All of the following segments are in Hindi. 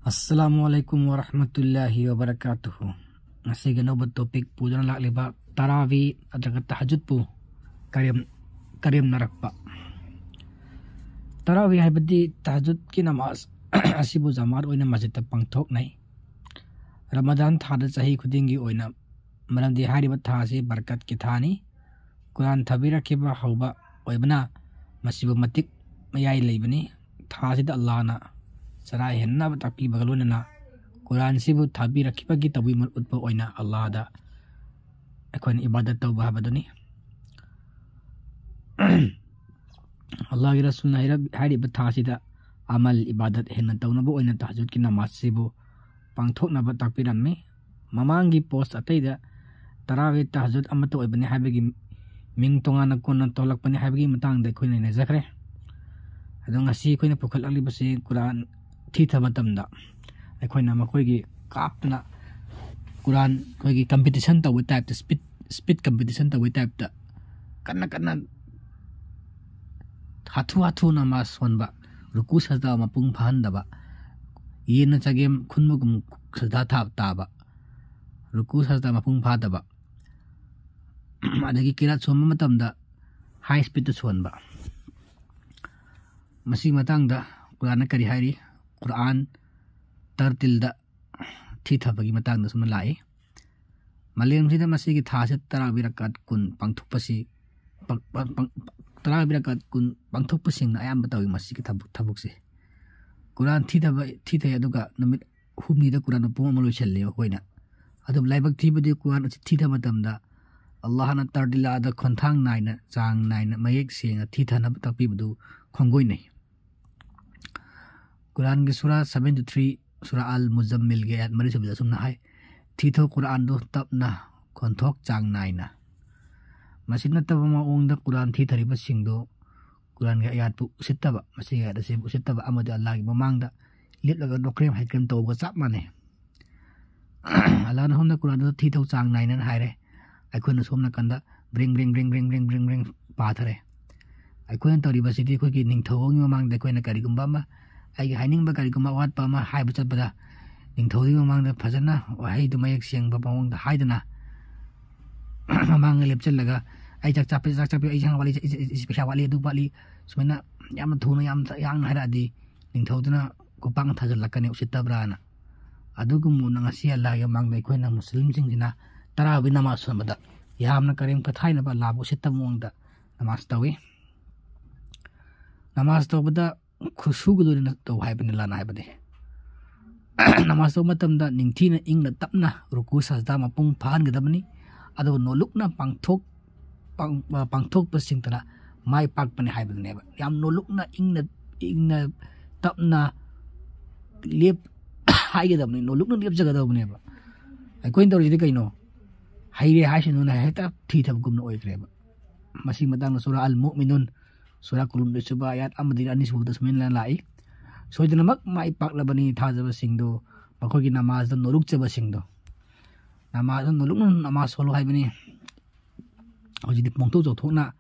अस्सलामुअलैकुम वरहमतुल्लाहि वबरकातुहु ngasiga no topic pujan lakliba tarawi adraga tahajjud pu karim narakpa tarawi haibadi tahajjud ki namaz asibu jamar oina masjid ta pangthok nai ramadan thada chahi khudingi oina maramdi hariba tha se barkat ki thani quran thabira kiba hauba oibna masibu matik mayai leibani tha sida allah na sara henna takpi bagaluna Quran sibu thabi rakhiba gi tabi mal utpa oina Allah da akon ibadat tawba habaduni Allah gi rasul na hari batha sida amal ibadat henna tawna bo oina tahajjud ki namaz sibu pangthok na ba takpi ramme mamangi post atai da tarawih tahajjud amato oibani habagi ming tonga na kon tolak pani habagi matang da khoina ne zakre adong asi khoina pukhal ali basi Quran thi thamatam da अखोना मखोगी कापना कुरान कोगी कंपटीशन तवे टाइप द स्पीड कंपटीशन तवे टाइप द कन्ना कन्ना हाथु नमाज सोनबा रुकु सजदा मपुंग फाहनदबा येन चगेम खुनमुगुम सजदा थाब ताबा रुकु सजदा मपुंग फादबा अदगी किरात सोम मतमदा हाई स्पीड द सोनबा मसी मतंगदा कुरान करी हारी कुरान तरतिलदा थी थबगी मतंग दसम लाई मलेम सिदा मसी की था से तरावी रकात कुन पंगथुपसी तरावी रकात कुन पंगथुपसिंग ना अयाम बतावी मसी की थबुक से कुरान थी थे अदुगा नमित हुमनी दा कुरान पुम मलो छल्ले होइना अदुम लाइबक थी बदे कुरान थी थ मतमदा अल्लाह ना तरदिला दा खनथांग नाइना चांग नाइना मयेक सेंगा थी थना तकपी बदु खंगोइ नै कुरान की सूरा 73 Surah Al-Muzammil ge ayat mari sabda sumna hai thitho Quran do tapna konthok chang naina masina tabama ongda Quran thi thari ba singdo Quran ge ayat pu sittaba masi ga da se bu sittaba amada Allah gi mamangda litlaga dokrem haikrem to ga chap mane Allah na homna Quran do thitho chang naina haire aikon somna kanda bring pa thare aikon tori ba siti ko gi ningtho gi mamangda ko na kari gumba ma ai haining ba kari kuma wat pa ma hai bu chat bada ning thodi mang da phajana hai du mayek siang ba pawong da hai dana mang lep chal laga ai chak chap ai sang wali special wali du bali sumena yam thuna yam yang hara di ning thoduna ko pang thajal lakane usita brana adu gum na ngasi Allah ya mang dai khoina muslim sing dina tarawih namaz samada yamna karim ka thaina ba labu usita mong da namaz tawi namaz tawbada खुशुगुलु न तो हाइबने लाना हाइबने नमाज तो मतमदा निंगथीना इंगना तपना रुकु सजदा मपुंग फान गदबनी अदो नोलुकना पांगथोक पसिंगतना माय पाकपने हाइबने याम नोलुकना इंगना तपना लेप हाइगदबनी नोलुकना लेप जगदबने बा आई कोइन तौर जिदि कइनो हाइरे हाइसनु ना हेता थी थबगुमना ओइग्रेबा मसी मदांग सूरा अल मुमिनुन Surah kulum de suba ayat amadi ani subuda semin lai soidna mak mai pak labani thajaba singdo makogi namaz da noluk chaba singdo namaz da noluk namaz solo haibani oji dip mongto jo thona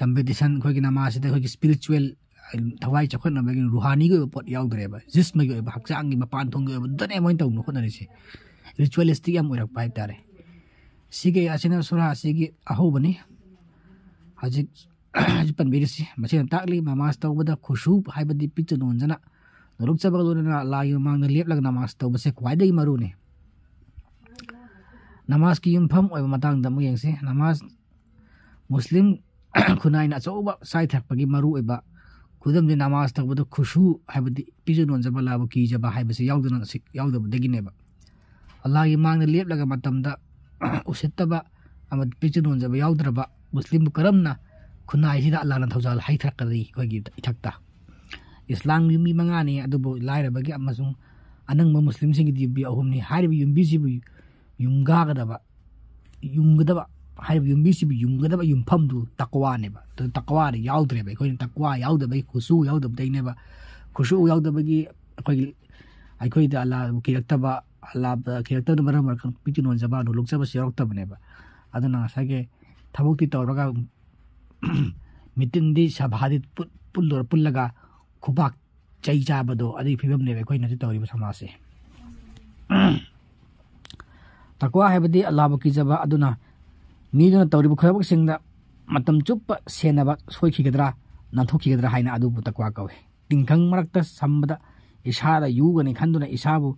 competition khogi namaz da khogi spiritual thawai chakhan na bagin ruhani go pot yaw dreba jisma go ba hakchang gi mapan thong go dane moin taw no khona ri ritualistic am orak pai tare sige asina surah sige aho bani hajik pan birisi macam takli namaz tawbada khushu haibadi pichun jana nuruk chabaluna la yumang lep lag namaz tawba se kwaidai marune namaz ki yumpham oi matang da mu yengse namaz muslim khunai na choba sai thakpagi maru eba khudam de namaz tawbada khushu haibadi pichun jabala bu ki jaba haibase yauduna sik yaudaba degineba Allah yumang lep lag matamda usittaba amad pichun jaba yaudraba muslim karamna खुना इसिदा अल्लाह ना थौजाल हाई थरकदी कोगी इथक्ता इस्लाम युमी मंगानी अदुबो लाइरबगी अमसुंग अनंग मुस्लिम सिंग दी बि अहुमनी हारिबि युम्बी सिबि युंगागदबा हारिबि युम्बी सिबि युंगदबा युमफम दु तकवा नेबा तो तकवा रे याउद्रेबा कोइन तकवा याउदबई खुशु याउदबदैनेबा खुशु याउदबगी कोई दा अल्लाह किरक्तबा अल्लाह किरक्तब मरम मरकन पिचिनोन जबा नो लोकजबा सिरक्तबनेबा अदना सागे थबोक्ति तौरगा मीटिंग दी सभादी पुल्लगा खुबाक चई चाबदो अदि फिबमने अखोइना तौरिब समासे तकवा हैबदी अल्लाह किजबा अदुना मीदुना तौरिब खरबक सिंगदा मतम चुप सेनबा सोइखिगद्रा नाथोखिगद्रा हाइना अदुबु तकवा कवे तिंखंग मरक्ता संबदा इशारा युगनि खंदुना इसाबु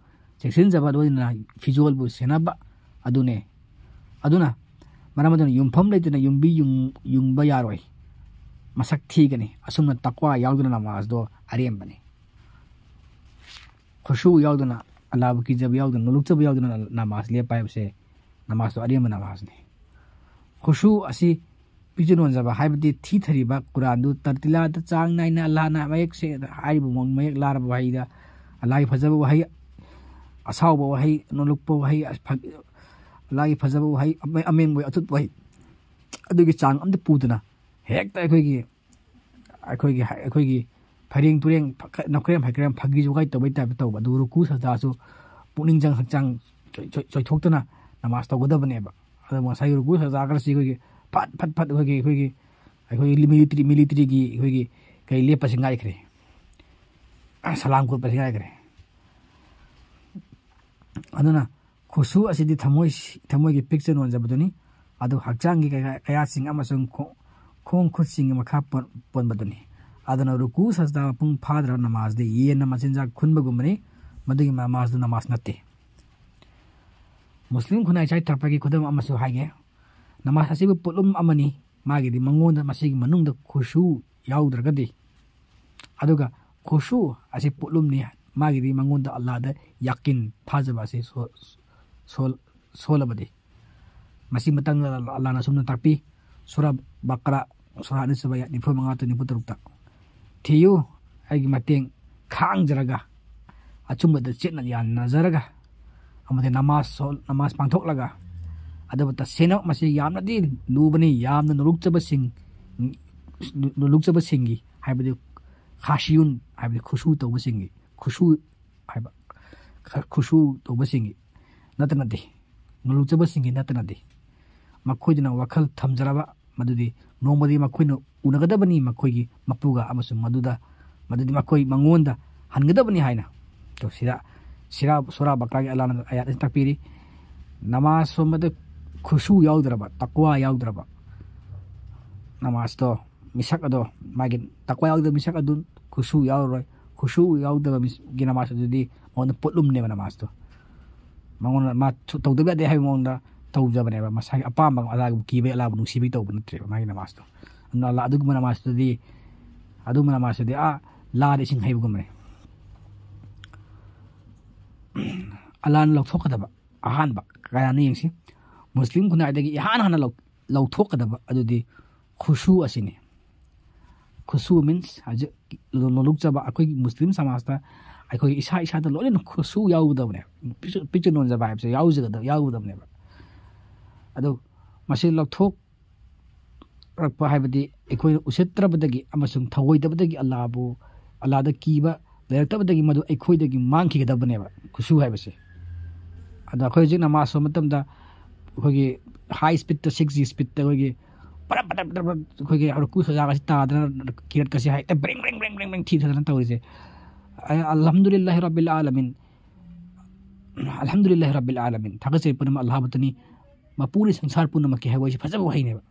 चेक्सिनजबा दोइना फिजोलबु सेनबा अदुने अदुना मरमदुना युमफम लेतना युमबी युंगबा यारोय मसक थीगनी असुमना तकवा याउदुना नमाज दो अरेमबनी खुशू याउदुना अल्लाह की जब याउदुना नुलुकजब याउदुना नमाज ले पाइबसे नमाज दो अरेम नमाज ने खुशू असि पिजुनोन जब हाइबदी थी थरीबा कुरान दु तरतिला त चांग नाइना अल्लाह ना मयक से हाइबु मोंग मयक लारब वहाइदा अल्लाह फजब वहाइ असाव वहाइ नुलुकप वहाइ अल्लाह फजब वहाइ अमेन वहाइ अतुत वहाइ अदुगी चांग अमद पुदना हेक्ता अखोगी फरिंग तुरेंग नखरेम फकरेम फगी जुगाई तबै ताब तौ अदु रुकु सजासु पुनिंग जंग हकचांग चोइथोक्तना नमाज तौगदबनेबा अदु मसाइ रुकु सजागर सिगोगी फट फट फट अखोगी मिलिटरी की अखोगी कई लेप सिंगाई खरे सलाम को पसिंगाई खरे अदुना खुशु असिदि थमोई की पिक्चर नोंजबदुनी अदु हकचांग की कया सिंग अमसुंग खोंग खुद सिंग मखा पोनबदुनी अदना रुकु सजदा पुंग फादर नमाज दे ये नमाजिंजा खुनबगुमने मदुगी नमाज दु नमाज नते मुस्लिम खुनाई चाइ तरपगी खुदम अमसु हागे नमाज असिबु पुलुम अमनी मागिदि मंगोंदा मसिगी मनुंगदा खुशु याउद्रगदि अदुगा खुशु असि पुलुमनि मागिदि मंगोंदा अल्लाह दा यकिन फाजबा से सोलबदि मसि मतंग अल्लाह ना सुमना तापी सूरा बकरा सूरा निसबया निफो मंगा तो निफो तरुक्ता थियु आइगी मतेंग खांगजरगा अचुंबदा चेतना यान नजरगा अमदे नमाज पांथोकलगा अदबता सेना मसे यामनदी लुबनी यामन नुलुकचबसिंगी हाइबदि खाशियुन हाइबदि खुशु तौबसिंगी खुशु हाइबा खुशु तौबसिंगी नतनदि नुलुकचबसिंगी नतनदि मखोइदना वखल थमजरबा मदुदि नोमदि मखोइनो उनगदबनी मखोइगी मपुगा अमसु मदुदि मखोइ मंगोंदा हनगदबनी हाइना तो सिरा सूरा बकरा के अल्लाह ने आयत तकपीरी नमाज सोमद खुशू याउद्रबा तकवा याउद्रबा नमाज तो मिसक अदो मागे तकवा याउद मिसक अदु खुशू याउरोय खुशू याउदबा गी नमाज अदुदि मोन पुलुमने नमाज तो मंगोन मा तौदबा दे हाइ मोनदा तौजबनेबा मसाइ अपाम अल्लाह कीबे अल्लाह नुसिबि तौब नत्रे मागे नमाज तो अल्लाह अदुगम नमाज तो दी अदुगम नमाज दे आ ला दे सिंग हाइबुगमने अल्लाह लौथोकदबा अहानबा कायानी यंगसी मुस्लिम खुनाइदगी इहान लौथोकदबा अदुदि खुशू असिने खुशू मीन्स आज लोलुकजबा अखोई मुस्लिम समाजता अखोई इसा द लोइन खुशू याउदबने पिक्चर नोनजबा हाइबसे याउदबने अदु मसे लौथोक रखपा हाइबदि अखोई उसेत्रबदगी अमसुंग थगोइदबदगी अल्लाह द कीबा लेरतबदगी मदु अखोइदगी मांखिगदबनेबा खुशू हाइबसे अदा अखोइ जिना मासो मतमदा अखोइगी हाई स्पीड त 6G स्पीड त अखोइगी परा अखोइगी रुकु सजागा सि तादना किरत कसी हाइ त ब्रिंग थि थदना तौरिसे अल्हम्दुलिल्लाहि रब्बिल आलमीन थागसे पुनम अल्लाह बतनी मपुरी संसार पुनम के हाइबोइ फजब हाइनेबा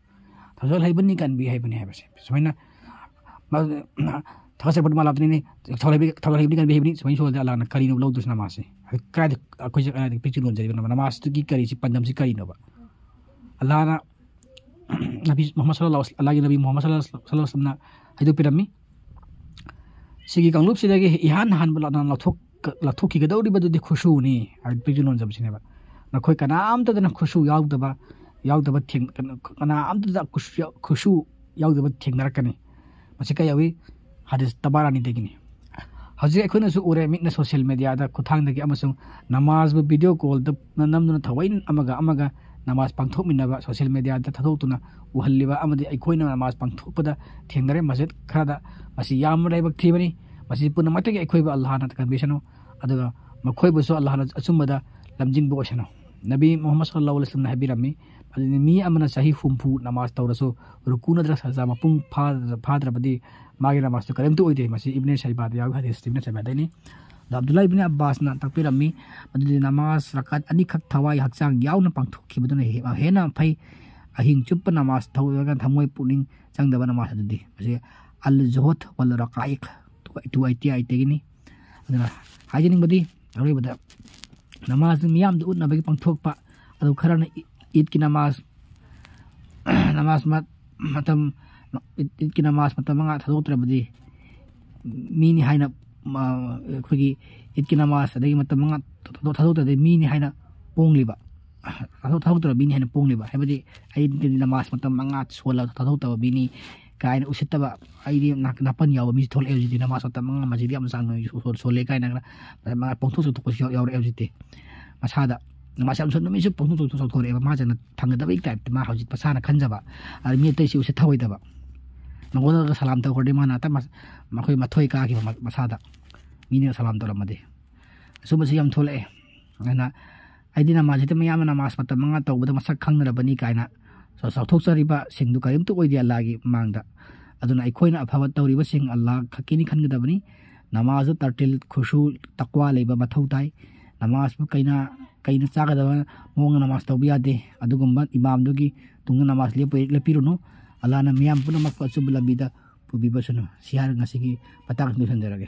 फजल हाइबनी कानबि हाइबनी हाइबसे समेना थागसे पुनम अल्लाह बतनी थगलाइबि कानबि हाइबनी समै सोल अल्लाह न करिनो लौदुस नमासे काय अखोइ जगह पिक्चर नोन जरिबा नमाज की करी सि पंदम सि करिनोबा अल्लाह ना नबी मोहम्मद सल्लल्लाहु अलैहि नबी मोहम्मद सल्लल्लाहु अलैहि वसल्लम ना हाइदो पिरमी सिगी कांगलुप सिदगे इहान हान बला ना लथोकी गदौरी बदुदि खुशुनी आ पिक्चर नोन जबसिनेबा नखोइ कनाम तदना खुशु याउदबा थिंग कनाम तदा खुशु याउदबा थिंगनरकनी मसे कायावी हदीस तबारानी देगिनी हजे अखोइनसु उरे मिटना सोशल मीडिया दा खुथांगदगी अमसुंग नमाज बु वीडियो कॉल द नमदुना थवैन अमगा नमाज पांथोकमिनबा सोशल मीडिया दा थथोतुना उहल्लिबा अमदि अखोइना नमाज पांथोकपदा थेंगनरे मस्जिद खरादा मसि याम राइबक थीबनी मसि पुना मतगे अखोइबा अल्लाह ना कनबेसनो अदुगा मखोइबसु अल्लाह ना अचुमदा लमजिंग बो ओसनो नबी मोहम्मद सल्लल्लाहु अलैहि वसल्लम हाबिरमी mi amana sahi humpu namaz tawraso rukuna dra saja mapung phadra badi magi namaz to karem to oide masi ibn shaybad ya hadis ibn shaybad ni Abdullah ibn Abbas na takpirami madudi namaz rakat ani khak thawai hakchang yauna pangthokhi baduna hena phai ahing chup namaz thawaga thamoi puning changdaba namaz adudi masi al zuhud wal raqaiq to iti gini aduna hajining badi ari bada namaz miyam du na bagi pangthokpa adu kharana id ki namaz matam id ki namaz matam nga thadotra badi mini haina khigi id ki namaz adagi matam nga thadotra de mini haina pongliba thadotra bini haina pongliba habadi id ki namaz matam nga sola thadotra bini kain usitaba id napan yaw mi thol ejidi namaz matam nga majidi am sang sole kain na ma pongtho su to ko yaw ejidi masada masam sun mi su pongtho to thol e ma jana thangda ba type ma hojit pasana khanjaba ar mi te si usit thawaidaba nangona ka salam ta khorde mana ta ma khoi ma thoi ka ki masada mi ne salam to lamade su ma yam thol e ana aidina ma jita mi yam namaz matam nga to bada masak khangna bani kaina so thok sariba singdu karim to oidi Allah gi mangda aduna ikoina aphawa tawriba sing Allah khakini khangda bani namaz tartil khushu taqwa leba mathau tai namaz bu kaina chaga da mong namaz tawbiya de adugumba imam dugi tunga namaz lepiruno Allah na miyam puna makwa subula bida pubiba suno sihar ngasigi patang nusan derage